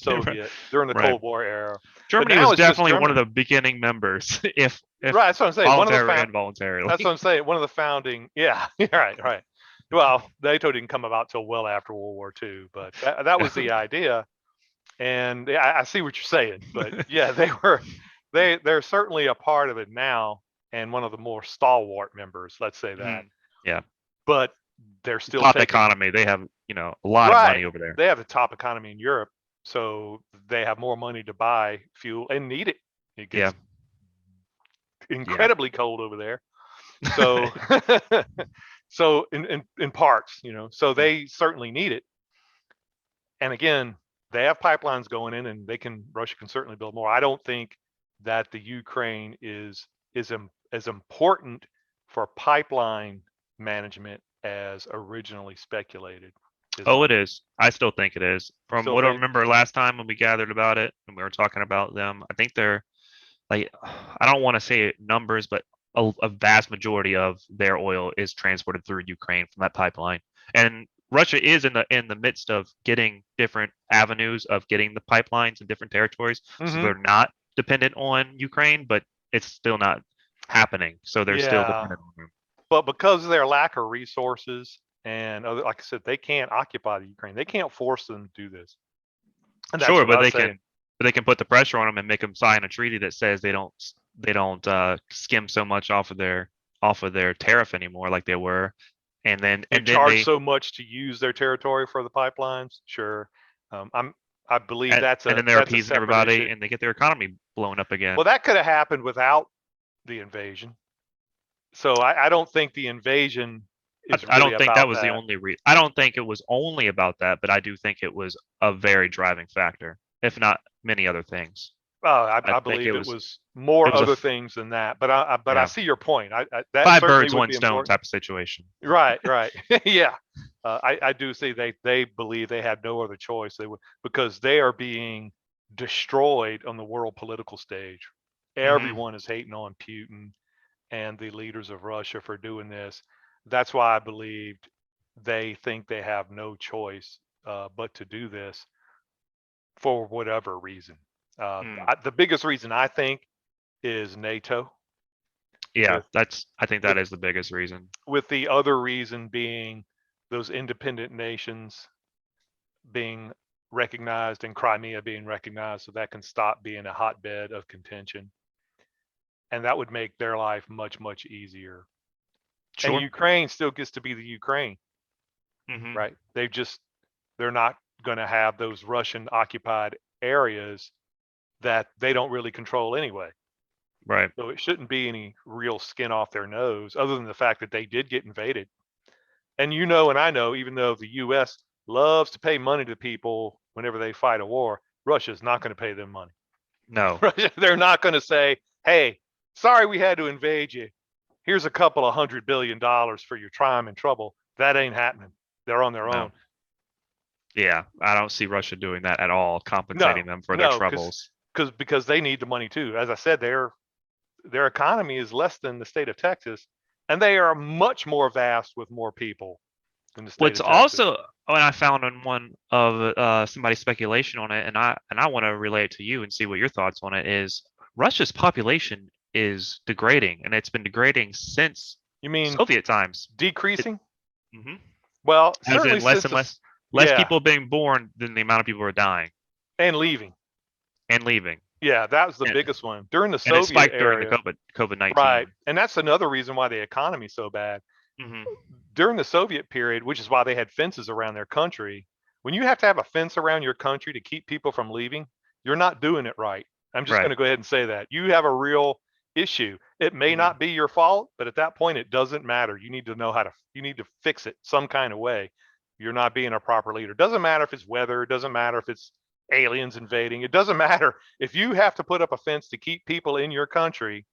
right.
Cold War era. But
Germany
now
was
it's just
definitely one of
Germany.
the beginning members, if
Right. That's what I'm saying.
voluntarily or
That's
involuntarily.
what I'm saying. One of the founding. Yeah. Right. Right. Well, NATO didn't come about till well after World War II, but that was the idea. And yeah, I see what you're saying. But yeah, they're certainly a part of it now, and one of the more stalwart members. Let's say that.
Mhm. Yeah.
But they're still
Top
taking.
economy. They have, a lot of
Right.
money over there.
They have the top economy in Europe, so they have more money to buy fuel and need it. It
Yeah.
gets
Yeah.
incredibly cold over there. So so in parts, so
Mm.
they certainly need it. And again, they have pipelines going in, and Russia can certainly build more. I don't think that the Ukraine is as important for pipeline management as originally speculated. Is
Oh,
my
it is. I still think it is.
You
From
still
what I
think?
remember last time when we gathered about it and we were talking about them, I think they're like, I don't want to say numbers, but a vast majority of their oil is transported through Ukraine from that pipeline. And Russia is in the midst of getting different avenues of getting the pipelines in different territories, so
Hmm.
they're not dependent on Ukraine, but it's still not happening. So they're still
Yeah,
dependent on them.
but because of their lack of resources and like I said, they can't occupy the Ukraine. They can't force them to do this, and that's
Sure,
what I was saying.
but they can put the pressure on them and make them sign a treaty that says they don't skim so much off of their tariff anymore like they were, and then
They
and then
charge
they
so much to use their territory for the pipelines. Sure, I believe
and then they're
that's a
appeasing
separate issue.
everybody and they get their economy blown up again.
Well, that could have happened without the invasion. So I don't think the invasion is
I
really
don't think that
about
was the
that.
only reason. I don't think it was only about that, but I do think it was a very driving factor, if not many other things. I
I
think
believe it was more
it was
other things than that. But I
yeah,
see your point. That
five
certainly
birds,
would
one
be
stone
important.
type of situation.
Right, right. Yeah. I do see they believe they had no other choice. They would, because they are being destroyed on the world political stage.
Hmm.
Everyone is hating on Putin and the leaders of Russia for doing this. That's why I believed they think they have no choice but to do this for whatever reason.
Mm.
The biggest reason I think is NATO.
Yeah,
with
I think that
with
is the biggest reason.
with the other reason being those independent nations being recognized and Crimea being recognized, so that can stop being a hotbed of contention, and that would make their life much much easier. And
Sure.
Ukraine still gets to be the Ukraine,
Hmm.
right? They're not going to have those Russian occupied areas that they don't really control anyway.
Right.
So it shouldn't be any real skin off their nose, other than the fact that they did get invaded. And you know, and I know, even though the U.S. loves to pay money to people whenever they fight a war, Russia's not going to pay them money.
No.
They're not going to say, "Hey, sorry we had to invade you. Here's a couple of $100 billion for your time and trouble." That ain't happening. They're on their
No.
own.
Yeah, I don't see Russia doing that at all, compensating
No,
them for their
no,
troubles.
because they need the money too. As I said, their economy is less than the state of Texas, and they are much more vast with more people than the state
What's
of Texas.
also when I found on one of somebody's speculation on it, and I want to relate it to you and see what your thoughts on it is. Russia's population is degrading, and it's been degrading since
You mean
Soviet times. It,
decreasing?
hmm
Well,
As
certainly
in less
since
and
this,
less
yeah,
people being born than the amount of people who are dying
and leaving.
and leaving,
Yeah, that was the
and,
biggest one during the
and it
Soviet
spiked during the
era.
COVID
Right,
19.
and that's another reason why the economy's so bad.
Hmm.
During the Soviet period, which is why they had fences around their country, when you have to have a fence around your country to keep people from leaving, you're not doing it right. I'm just going
Right.
to go ahead and say that. You have a real issue. It may
Hmm.
not be your fault, but at that point, it doesn't matter. You need to know how to, you need to fix it some kind of way. You're not being a proper leader. Doesn't matter if it's weather, it doesn't matter if it's aliens invading, it doesn't matter. If you have to put up a fence to keep people in your country,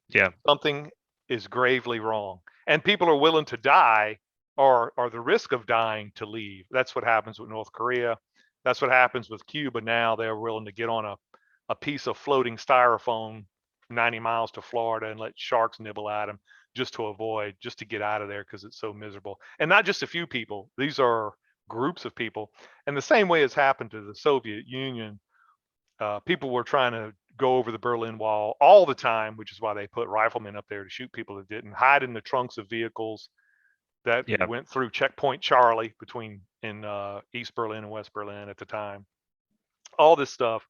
Yeah.
something is gravely wrong. And people are willing to die or the risk of dying to leave. That's what happens with North Korea. That's what happens with Cuba now. They're willing to get on a piece of floating styrofoam 90 miles to Florida and let sharks nibble at them just to get out of there because it's so miserable. And not just a few people, these are groups of people. And the same way has happened to the Soviet Union. People were trying to go over the Berlin Wall all the time, which is why they put riflemen up there to shoot people that didn't, hide in the trunks of vehicles that
Yeah.
went through Checkpoint Charlie between in East Berlin and West Berlin at the time. All this stuff.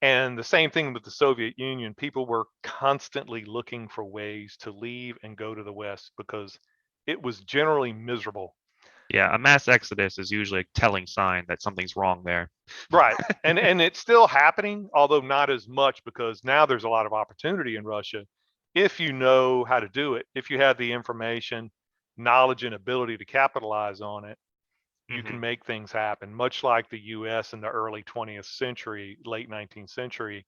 And the same thing with the Soviet Union. People were constantly looking for ways to leave and go to the West because it was generally miserable.
Yeah. A mass exodus is usually a telling sign that something's wrong there.
Right. And it's still happening, although not as much because now there's a lot of opportunity in Russia if you know how to do it. If you have the information, knowledge and ability to capitalize on it, you can
Hmm.
make things happen. Much like the US in the early 20th century, late 19th century.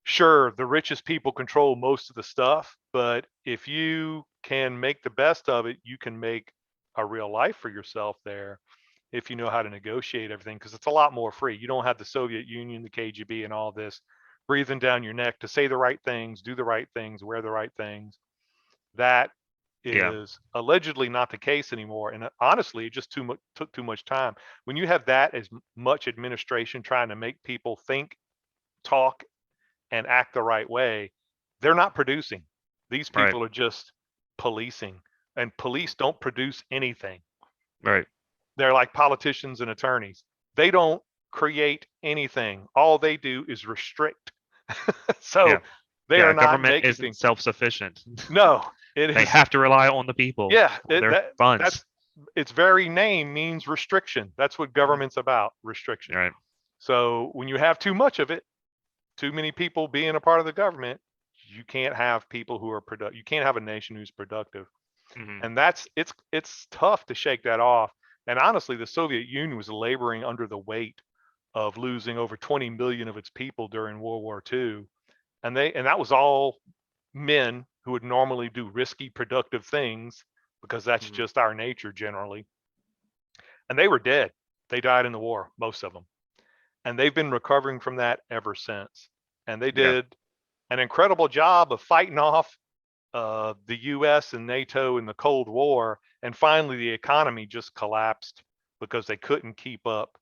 Sure, the richest people control most of the stuff, but if you can make the best of it, you can make a real life for yourself there if you know how to negotiate everything, because it's a lot more free. You don't have the Soviet Union, the KGB, and all this breathing down your neck to say the right things, do the right things, wear the right things. That
Yeah.
is allegedly not the case anymore. And honestly, it just took too much time. When you have that as much administration trying to make people think, talk, and act the right way, they're not producing. These
Right.
people are just policing, and police don't produce anything.
Right.
They're like politicians and attorneys. They don't create anything. All they do is restrict.
Yeah.
So they are
Yeah.
not
Government
making
isn't
things.
self-sufficient.
No, it
They
is.
have to rely on the people
Yeah,
for their funds.
that's its very name means restriction. That's what
Hmm.
government's about, restriction.
Right.
So when you have too much of it, too many people being a part of the government, you can't have people who are productive. You can't have a nation who's productive.
Hmm.
And it's tough to shake that off. And honestly, the Soviet Union was laboring under the weight of losing over 20 million of its people during World War II. And that was all men who would normally do risky, productive things because that's
Hmm.
just our nature generally. And they were dead. They died in the war, most of them. And they've been recovering from that ever since. And they
Yeah.
did an incredible job of fighting off the US and NATO in the Cold War. And finally, the economy just collapsed because they couldn't keep up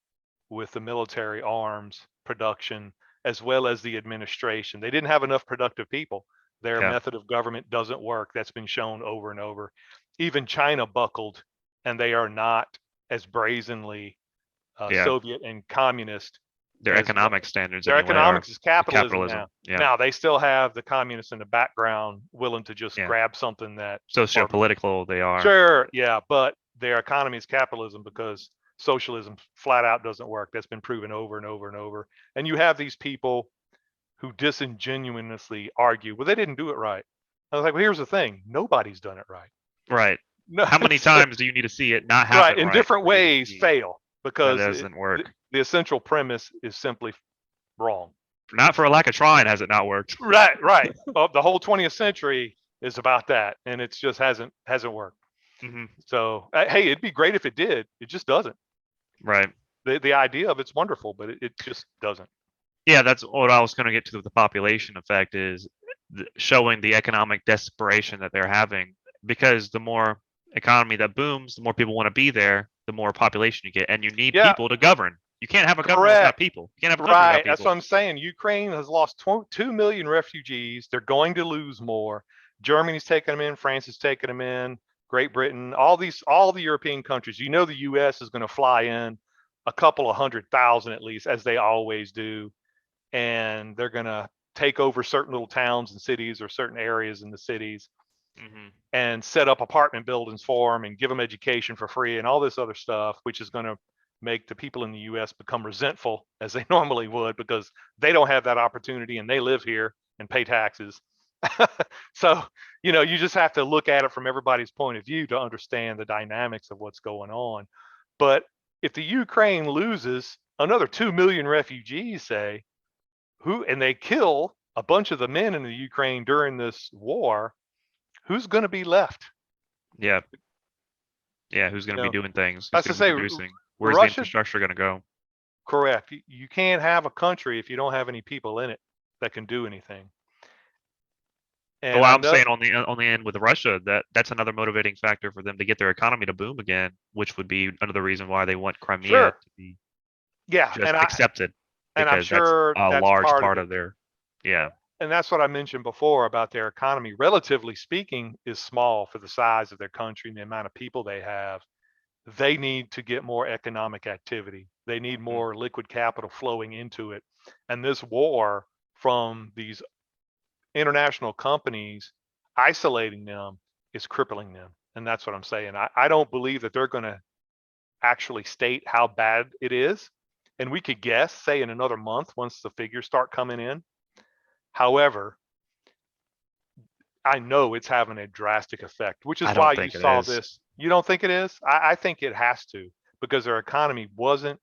with the military arms production as well as the administration. They didn't have enough productive people. Their
Yeah.
method of government doesn't work. That's been shown over and over. Even China buckled, and they are not as brazenly
Yeah.
Soviet and communist
Their
as
economic standards
their
anyway are
economics is capitalism
capitalism.
now.
Yeah.
Now they still have the communists in the background willing to just
Yeah.
grab something that, pardon me,
Socio-political they are.
sure, yeah, but their economy is capitalism because socialism flat out doesn't work. That's been proven over and over and over. And you have these people who disingenuously argue, well, they didn't do it right. I was like, well, here's the thing. Nobody's done it right.
Right.
No,
How many times do you need to see it not
right.
happen
In
right
different
for you to
ways,
see
fail
that
because
doesn't work?
the essential premise is simply wrong.
Not for a lack of trying has it not worked.
Right, right. The whole 20th century is about that, and it's just hasn't worked.
Hmm.
So, hey, it'd be great if it did. It just doesn't.
Right.
The idea of it's wonderful, but it just doesn't.
Yeah, that's what I was going to get to. The population effect is showing the economic desperation that they're having, because the more economy that booms, the more people want to be there, the more population you get, and you need
Yeah,
people to govern. You can't have a government without
correct.
people. You can't have a country
Right.
without
That's what
people.
I'm saying. Ukraine has lost 2 million refugees. They're going to lose more. Germany's taking them in. France is taking them in. Great Britain, all the European countries. You know, the U.S. is going to fly in a couple of 100,000 at least, as they always do, and they're going to take over certain little towns and cities or certain areas in the cities
Hmm.
and set up apartment buildings for them and give them education for free and all this other stuff, which is going to make the people in the US become resentful as they normally would because they don't have that opportunity and they live here and pay taxes. So, you just have to look at it from everybody's point of view to understand the dynamics of what's going on. But if the Ukraine loses another 2 million refugees, say, and they kill a bunch of the men in the Ukraine during this war, who's going to be left?
Yeah. Yeah. Who's
You
going to be
know,
doing things? Who's
that's to
going to be
say,
producing? Where's the
Russia,
infrastructure going to go?
correct. You can't have a country if you don't have any people in it that can do anything.
Oh,
And I
I'm
know,
saying on the end with Russia, that's another motivating factor for them to get their economy to boom again, which would be another reason why they want Crimea
sure,
to be
yeah,
just accepted,
and I'm
because that's
sure
a
that's
large
part of
part
it.
of their, yeah.
And that's what I mentioned before about their economy. Relatively speaking, is small for the size of their country and the amount of people they have. They need to get more economic activity. They need
Mhm.
more liquid capital flowing into it. And this war from these international companies isolating them is crippling them. And that's what I'm saying. I don't believe that they're going to actually state how bad it is. And we could guess, say, in another month once the figures start coming in. However, I know it's having a drastic effect, which is
I
why
don't
you
think it
saw
is.
this. You don't think it is? I think it has to, because their economy wasn't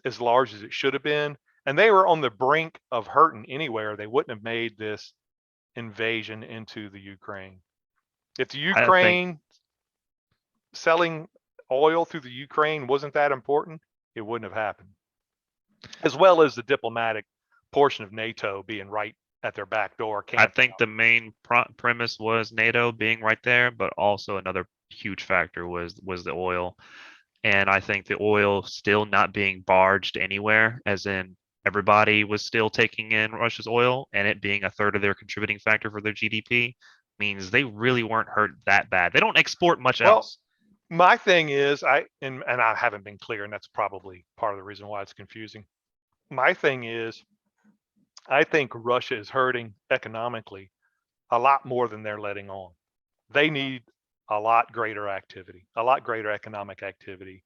as large as it should have been. And they were on the brink of hurting anyway, or they wouldn't have made this invasion into the Ukraine. If the
I think
Ukraine selling oil through the Ukraine wasn't that important, it wouldn't have happened. As well as the diplomatic portion of NATO being right at their back door,
I
camping
think
out.
the main premise was NATO being right there, but also another huge factor was the oil. And I think the oil still not being barged anywhere, as in everybody was still taking in Russia's oil, and it being a third of their contributing factor for their GDP, means they really weren't hurt that bad. They don't export much
Well,
else.
my thing is, and I haven't been clear, and that's probably part of the reason why it's confusing. My thing is, I think Russia is hurting economically a lot more than they're letting on. They need a lot greater activity, a lot greater economic activity,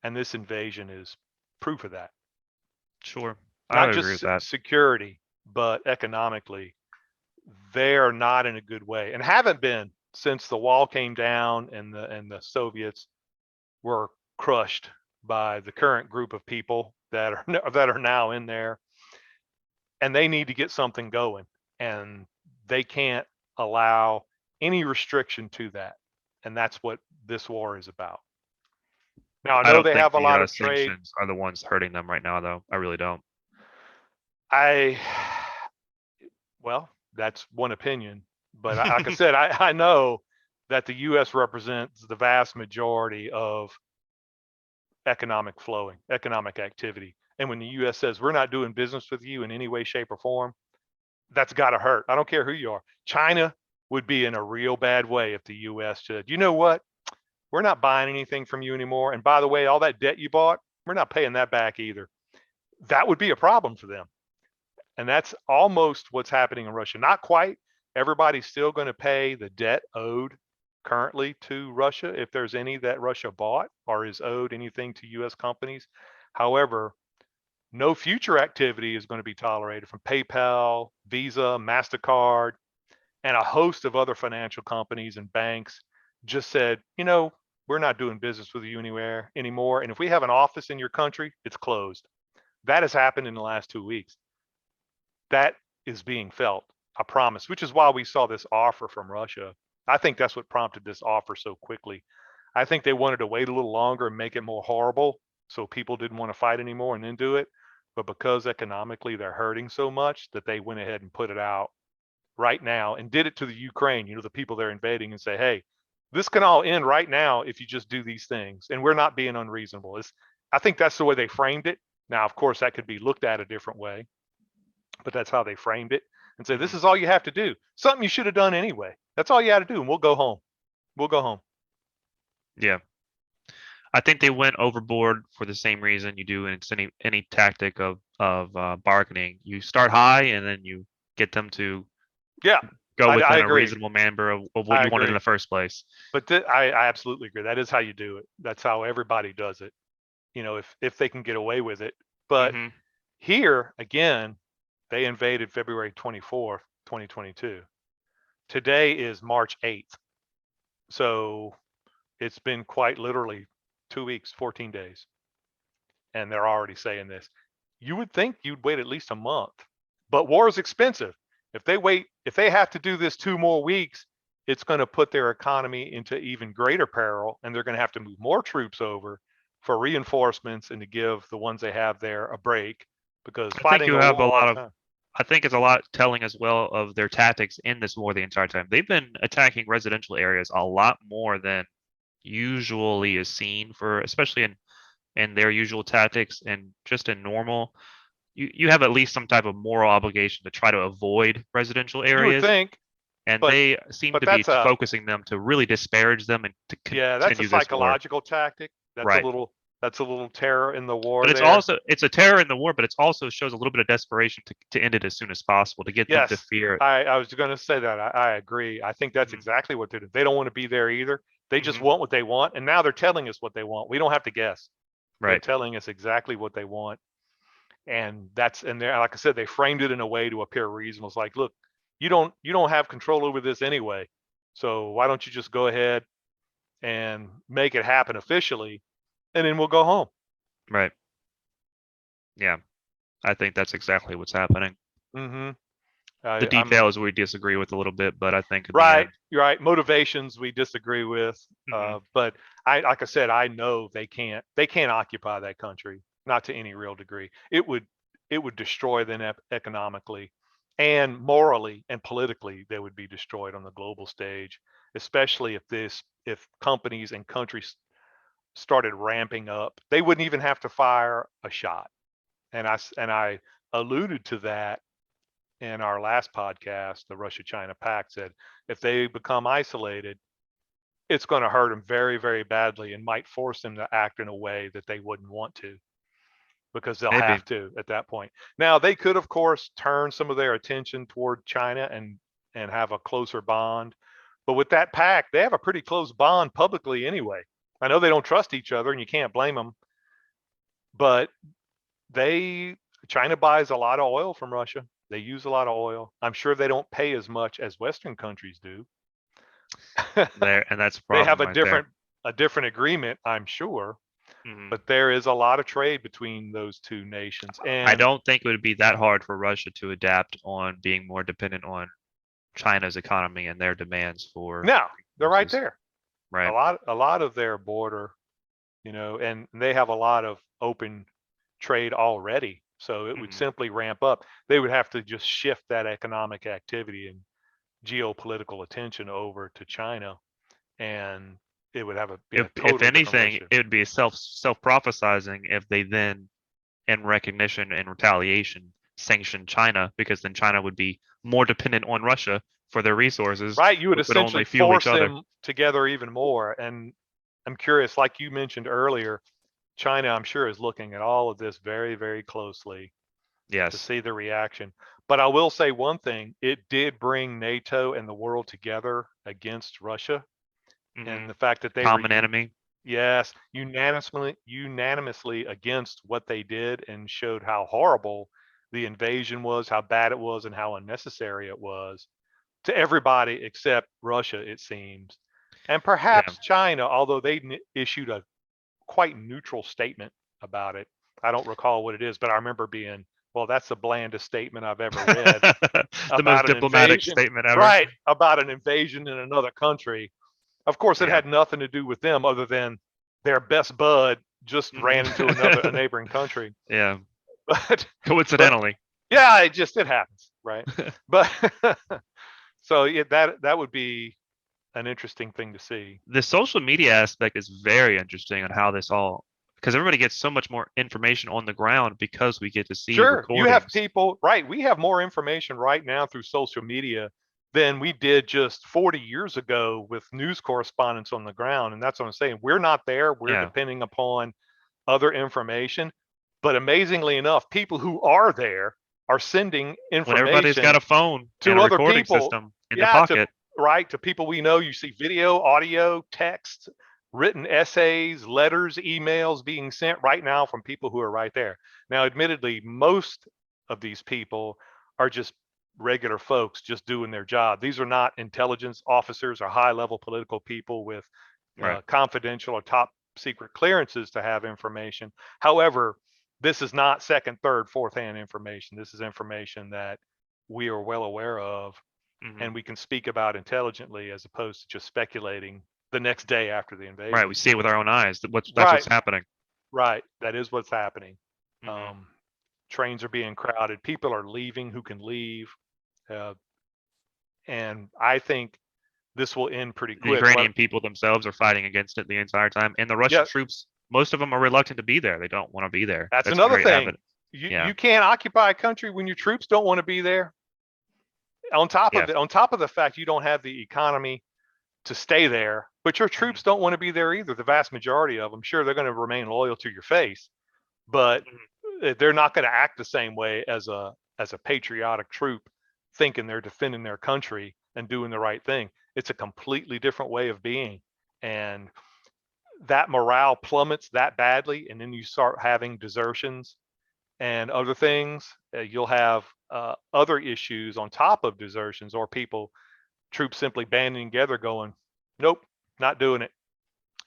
and this invasion is proof of that.
Sure, I
Not
would agree with
just
that.
security, but economically, they're not in a good way, and haven't been since the wall came down and the Soviets were crushed by the current group of people that are that are now in there, and they need to get something going, and they can't allow any restriction to that, and that's what this war is about. Now I
I
know
don't
they
think
have a
the
lot of trade.
sanctions are the ones hurting them right now, though. I really don't.
I Well, that's one opinion, but like I said, I know that the U.S. represents the vast majority of economic flowing, economic activity. And when the U.S. says we're not doing business with you in any way, shape, or form, that's got to hurt. I don't care who you are. China would be in a real bad way if the U.S. said, you know what? We're not buying anything from you anymore. And by the way, all that debt you bought, we're not paying that back either. That would be a problem for them. And that's almost what's happening in Russia. Not quite. Everybody's still going to pay the debt owed currently to Russia, if there's any that Russia bought or is owed anything to U.S. companies. However, no future activity is going to be tolerated from PayPal, Visa, MasterCard, and a host of other financial companies and banks just said, we're not doing business with you anywhere anymore. And if we have an office in your country, it's closed. That has happened in the last 2 weeks. That is being felt, I promise, which is why we saw this offer from Russia. I think that's what prompted this offer so quickly. I think they wanted to wait a little longer and make it more horrible so people didn't want to fight anymore and then do it. But because economically they're hurting so much that they went ahead and put it out right now and did it to the Ukraine, the people they're invading, and say, hey, this can all end right now if you just do these things. And we're not being unreasonable. I think that's the way they framed it. Now, of course, that could be looked at a different way, but that's how they framed it and say, this is all you have to do. Something you should have done anyway. That's all you had to do. And we'll go home. We'll go home.
Yeah. I think they went overboard for the same reason you do in any tactic of bargaining. You start high and then you get them to
Yeah,
go
I
within a
agree.
reasonable number of what
I
you wanted in
agree.
the first place.
But I absolutely agree. That is how you do it. That's how everybody does it. If they can get away with it. But
hmm
here again, they invaded February 24th, 2022. Today is March 8th. So it's been quite literally 2 weeks, 14 days. And they're already saying this. You would think you'd wait at least a month, but war is expensive. If they have to do this 2 more weeks, it's going to put their economy into even greater peril, and they're going to have to move more troops over for reinforcements and to give the ones they have there a break, because
I think
fighting
you
a
have a
war all
lot
the
of.
time.
I think it's a lot telling as well of their tactics in this war the entire time. They've been attacking residential areas a lot more than usually is seen for, especially in their usual tactics and just in normal. You have at least some type of moral obligation to try to avoid residential
You would
areas,
think,
and
but
they seem
but
to be
that's a
focusing them to really disparage them and to
yeah, that's a
continue this war.
psychological tactic. That's a
Right.
little terror in the
But
war
it's
there.
also it's a terror in the war, but it also shows a little bit of desperation to end it as soon as possible, to get them to
Yes,
fear it.
I was going to say that. I agree. I think that's
hmm
exactly what they do. They don't want to be there either. They just
hmm
want what they want, and now they're telling us what they want. We don't have to guess. They're
Right.
telling us exactly what they want, and they're, like I said, they framed it in a way to appear reasonable. It's like, look, you don't have control over this anyway, so why don't you just go ahead and make it happen officially, and then we'll go home.
Right. Yeah. I think that's exactly what's happening.
Mm-hmm.
The
I'm
details we disagree with a little bit, but I think in the
right.
end,
You're right. Motivations we disagree with,
hmm
but like I said, I know they can't occupy that country, not to any real degree. It would destroy them economically, and morally and politically. They would be destroyed on the global stage, especially if companies and countries started ramping up. They wouldn't even have to fire a shot, and I alluded to that in our last podcast. The Russia-China pact said if they become isolated, it's going to hurt them very, very badly and might force them to act in a way that they wouldn't want to, because they'll
maybe.
have to at that point. Now, they could, of course, turn some of their attention toward China and have a closer bond. But with that pact, they have a pretty close bond publicly anyway. I know they don't trust each other, and you can't blame them, but they China buys a lot of oil from Russia. They use a lot of oil. I'm sure they don't pay as much as Western countries do.
There, and that's a
They have
problem
a
right there.
different agreement, I'm sure,
hmm
but there is a lot of trade between those two nations.
I
And
don't think it would be that hard for Russia to adapt on being more dependent on China's economy and their demands for
now they're right
resources.
there.
Right.
A lot of their border, and they have a lot of open trade already. So it would
hmm
simply ramp up. They would have to just shift that economic activity and geopolitical attention over to China, and it would be a
If
totally different
anything,
relationship.
it would be self prophesizing if they then, in recognition and retaliation, sanction China, because then China would be more dependent on Russia for their resources.
Right. You would
We would only
essentially
fuel each
force
other.
them together even more. And I'm curious, like you mentioned earlier, China, I'm sure, is looking at all of this very, very closely to
Yes.
see the reaction. But I will say one thing, it did bring NATO and the world together against Russia. And
Hmm.
the fact that they were,
Common enemy.
yes, unanimously against what they did, and showed how horrible the invasion was, how bad it was, and how unnecessary it was to everybody except Russia, it seems. And
Yeah.
perhaps China, although they issued a quite neutral statement about it. I don't recall what it is, but I remember being, well, that's the blandest statement I've ever read
The most
about an
diplomatic
invasion.
statement ever.
Right, about an invasion in another country. Of course, it
Yeah.
had nothing to do with them other than their best bud just ran into a
Mhm.
neighboring country.
Yeah.
But but
Coincidentally.
yeah, it happens, right? But so yeah, that would be an interesting thing to see.
The social media aspect is very interesting on how this all, because everybody gets so much more information on the ground because we get to see
Sure, you have
recordings.
people, right? We have more information right now through social media than we did just 40 years ago with news correspondents on the ground. And that's what I'm saying. We're not there. We're
Yeah.
depending upon other information. But amazingly enough, people who are there are sending
When everybody's got
information
a phone and
to
a
other
recording
people.
system in their
Yeah, to
pocket.
right, to people we know. You see video, audio, text, written essays, letters, emails being sent right now from people who are right there. Now, admittedly, most of these people are just regular folks just doing their job. These are not intelligence officers or high level political people with
Right.
confidential or top secret clearances to have information. However, this is not second, third, fourth hand information. This is information that we are well aware of,
Hmm.
and we can speak about intelligently as opposed to just speculating the next day after the
Right. We
invasion.
see it with our own eyes. That's
Right,
what's happening.
right. That is what's happening.
Hmm.
Um, Trains are being crowded. People are leaving who can leave. Uh, and I think this will end pretty
The
quick. What?
Ukrainian people themselves are fighting against it the entire time, and the Russian
Yeah,
troops, most of them are reluctant to be there. They don't want to be there.
that's
That's
another
very
thing.
evident.
You
Yeah.
you can't occupy a country when your troops don't want to be there.
Yeah.
On top of the fact you don't have the economy to stay there, but your
Hmm.
troops don't want to be there either. The vast majority of them, sure, they're going to remain loyal to your face, but they're not going to act the same way as a patriotic troop, thinking they're defending their country and doing the right thing. It's a completely different way of being, and that morale plummets that badly, and then you start having desertions and other things. You'll have other issues on top of desertions, or people, troops simply banding together, going, "Nope, not doing it."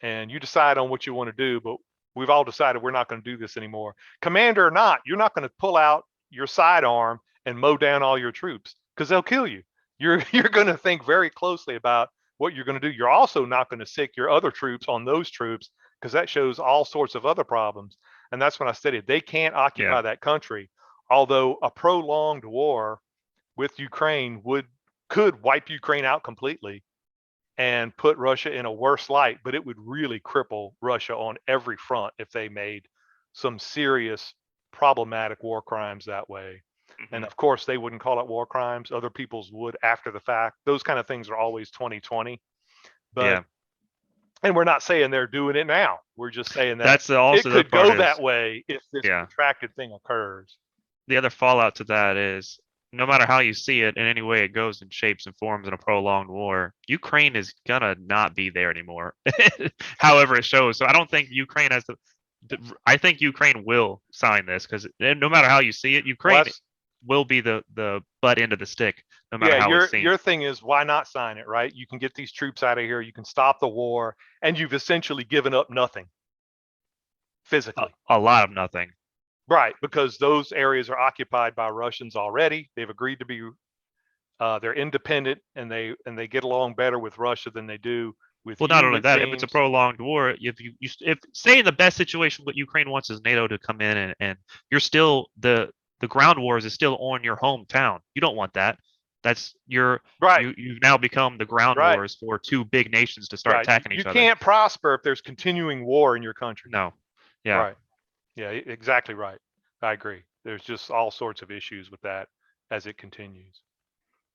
And you decide on what you want to do, but we've all decided we're not going to do this anymore. Commander or not, you're not going to pull out your sidearm and mow down all your troops, because they'll kill you. You're going to think very closely about what you're going to do. You're also not going to sick your other troops on those troops, because that shows all sorts of other problems. And that's when I stated they can't
Yeah.
occupy that country. Although a prolonged war with Ukraine could wipe Ukraine out completely and put Russia in a worse light, but it would really cripple Russia on every front if they made some serious problematic war crimes that way. And
Hmm.
of course, they wouldn't call it war crimes. Other people's would after the fact. Those kind of things are always 2020. But,
Yeah.
and we're not saying they're doing it now. We're just saying that
That's
it
also the
could
part
go
is,
that way if this
yeah.
protracted thing occurs.
The other fallout to that is, no matter how you see it, in any way it goes and shapes and forms in a prolonged war, Ukraine is gonna not be there anymore. However it shows. So I don't think Ukraine has I think Ukraine will sign this, because no matter how you see it,
Well,
Ukraine will be the butt end of the stick, no matter
yeah,
how it's
your
seen.
thing is, why not sign it, right? You can get these troops out of here, you can stop the war, and you've essentially given up nothing
A,
physically.
a lot of nothing.
Right, because those areas are occupied by Russians already. They've agreed to be they're independent, and they get along better with Russia than they do with
Well, not
you,
only
it
that, if it's a
seems.
prolonged war, if say in the best situation, what Ukraine wants is NATO to come in, and you're still the ground wars is still on your hometown. You don't want that. That's
Right,
you've now become the ground
right,
wars for two big nations to start
right.
attacking
You
each other.
can't prosper if there's continuing war in your country.
No. Yeah.
Right. Yeah, exactly right. I agree. there's just all sorts of issues with that as it continues.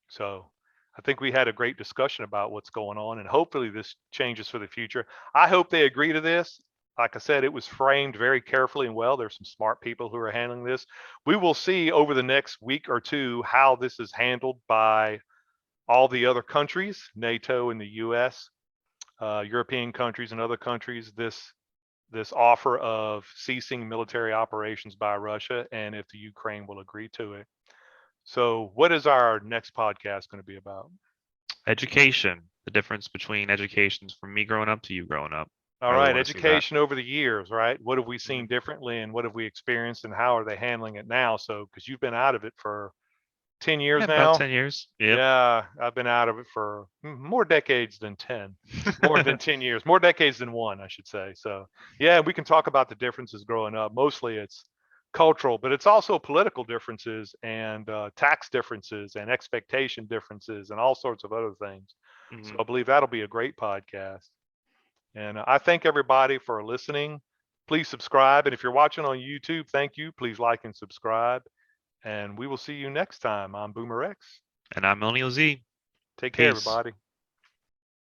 So I think we had a great discussion about what's going on, and hopefully this changes for the future. I hope they agree to this. Like I said, it was framed very carefully and well. There's some smart people who are handling this. We will see over the next week or two how this is handled by all the other countries, NATO and the US, European countries and other countries, this offer of ceasing military operations by Russia, and if the Ukraine will agree to it. So what is our next podcast going to be about?
Education, the difference between educations from me growing up to you growing up.
All
I really
right,
want to see that.
education over the years, right? What have we seen
Mhm.
differently and what have we experienced and how are they handling it now? So, because you've been out of it for 10
Yeah,
years
about
now.
10 years. Yep.
Yeah, I've been out of it for more decades than 10, more than 10 years, more decades than one, I should say. So, yeah, we can talk about the differences growing up. Mostly it's cultural, but it's also political differences and tax differences and expectation differences and all sorts of other things. So,
Mhm.
I believe that'll be a great podcast. And I thank everybody for listening. Please subscribe. And if you're watching on YouTube, thank you. Please like and subscribe. And we will see you next time. I'm Boomer X.
And I'm Millennial Z.
Take care,
Peace.
everybody.